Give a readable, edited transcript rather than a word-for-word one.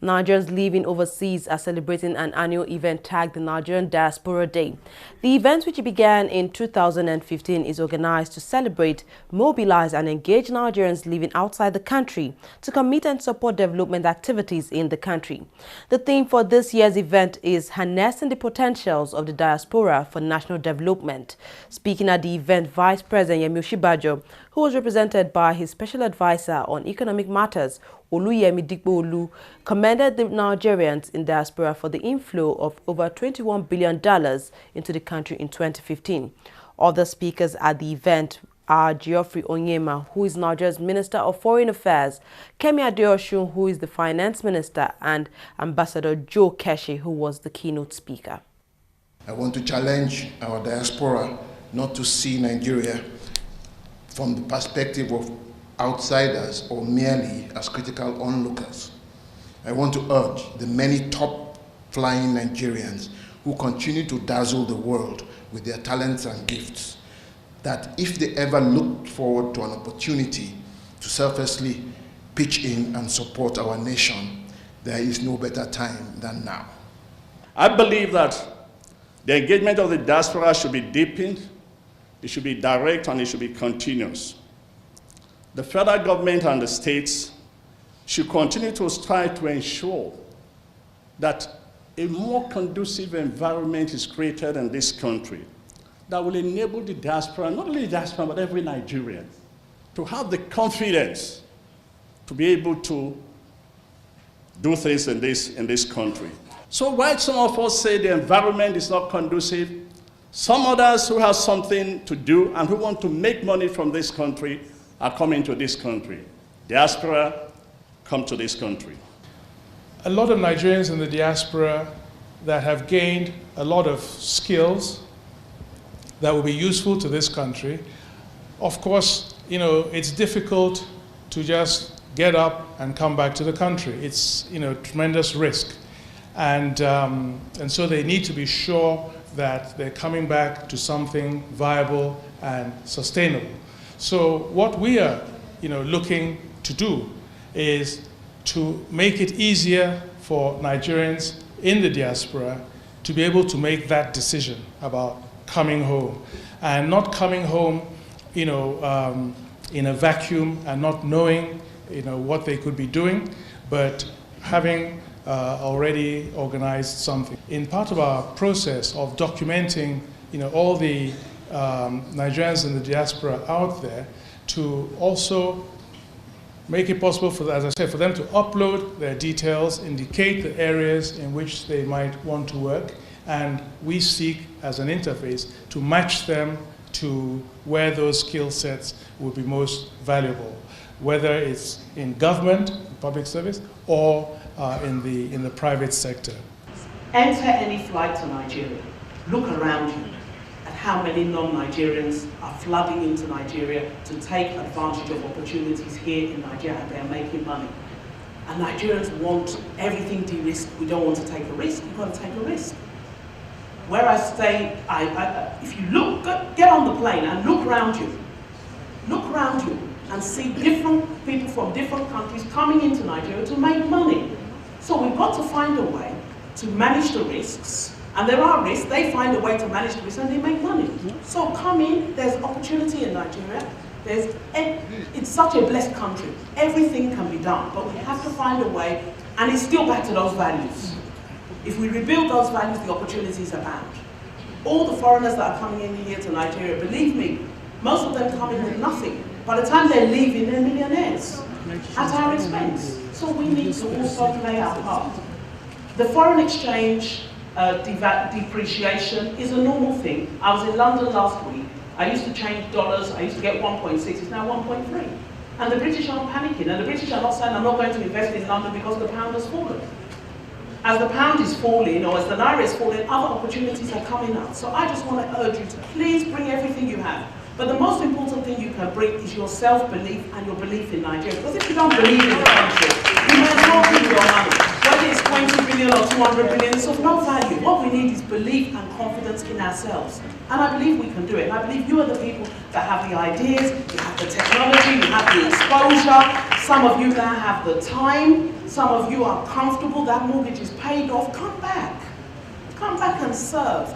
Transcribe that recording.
Nigerians living overseas are celebrating an annual event tagged the Nigerian Diaspora Day. The event, which began in 2015, is organized to celebrate, mobilize and engage Nigerians living outside the country to commit and support development activities in the country. The theme for this year's event is harnessing the potentials of the diaspora for national development. Speaking at the event, Vice President Yemi Osinbajo, who was represented by his special advisor on economic matters, Oluyemi Dikpo-Olu, commended the Nigerians in diaspora for the inflow of over $21 billion into the country in 2015. Other speakers at the event are Geoffrey Onyema, who is Nigeria's Minister of Foreign Affairs, Kemi Adeosun, who is the Finance Minister, and Ambassador Joe Keshi, who was the keynote speaker. I want to challenge our diaspora not to see Nigeria from the perspective of outsiders or merely as critical onlookers. I want to urge the many top-flying Nigerians who continue to dazzle the world with their talents and gifts, that if they ever look forward to an opportunity to selflessly pitch in and support our nation, there is no better time than now. I believe that the engagement of the diaspora should be deepened, it should be direct, and it should be continuous. The federal government and the states should continue to strive to ensure that a more conducive environment is created in this country that will enable the diaspora, not only the diaspora, but every Nigerian, to have the confidence to be able to do things in this country. So while some of us say the environment is not conducive, some others who have something to do and who want to make money from this country are coming to this country. Diaspora, come to this country. A lot of Nigerians in the diaspora that have gained a lot of skills that will be useful to this country. Of course, it's difficult to just get up and come back to the country. It's, tremendous risk. And so they need to be sure that they're coming back to something viable and sustainable. So what we are, looking to do is to make it easier for Nigerians in the diaspora to be able to make that decision about coming home, and not coming home, in a vacuum and not knowing, what they could be doing, but having already organized something. In part of our process of documenting, all the Nigerians in the diaspora out there, to also make it possible for, as I said, for them to upload their details, indicate the areas in which they might want to work, and we seek as an interface to match them to where those skill sets will be most valuable, whether it's in government, public service, or in the private sector. Enter any flight to Nigeria, look around you at how many non-Nigerians are flooding into Nigeria to take advantage of opportunities here in Nigeria, and they're making money. And Nigerians want everything de-risked. We don't want to take a risk. You've got to take a risk. Where I stay, if you look, get on the plane and look around you. Look around you and see different people from different countries coming into Nigeria to make money. So we've got to find a way to manage the risks. And there are risks, they find a way to manage the risks and they make money. So come in, there's opportunity in Nigeria. It's such a blessed country. Everything can be done, but we have to find a way, and it's still back to those values. If we rebuild those values, the opportunities abound. All the foreigners that are coming in here to Nigeria, believe me, most of them come in with nothing. By the time they're leaving, they're millionaires at our expense. So we need to also play our part. The foreign exchange depreciation is a normal thing. I was in London last week. I used to change dollars. I used to get 1.6. It's now 1.3. And the British aren't panicking. And the British are not saying, I'm not going to invest in London because the pound has fallen. As the pound is falling, or as the naira is falling, other opportunities are coming up. So I just want to urge you to please bring everything you have. But the most important thing you can bring is your self-belief and your belief in Nigeria. Because if you don't believe in the country, you may as well keep your money. Whether it's 20 billion or 200 billion, it's of no value. What we need is belief and confidence in ourselves. And I believe we can do it. And I believe you are the people that have the ideas, you have the technology, you have the exposure. Some of you now have the time. Some of you are comfortable. That mortgage is paid off. Come back. Come back and serve.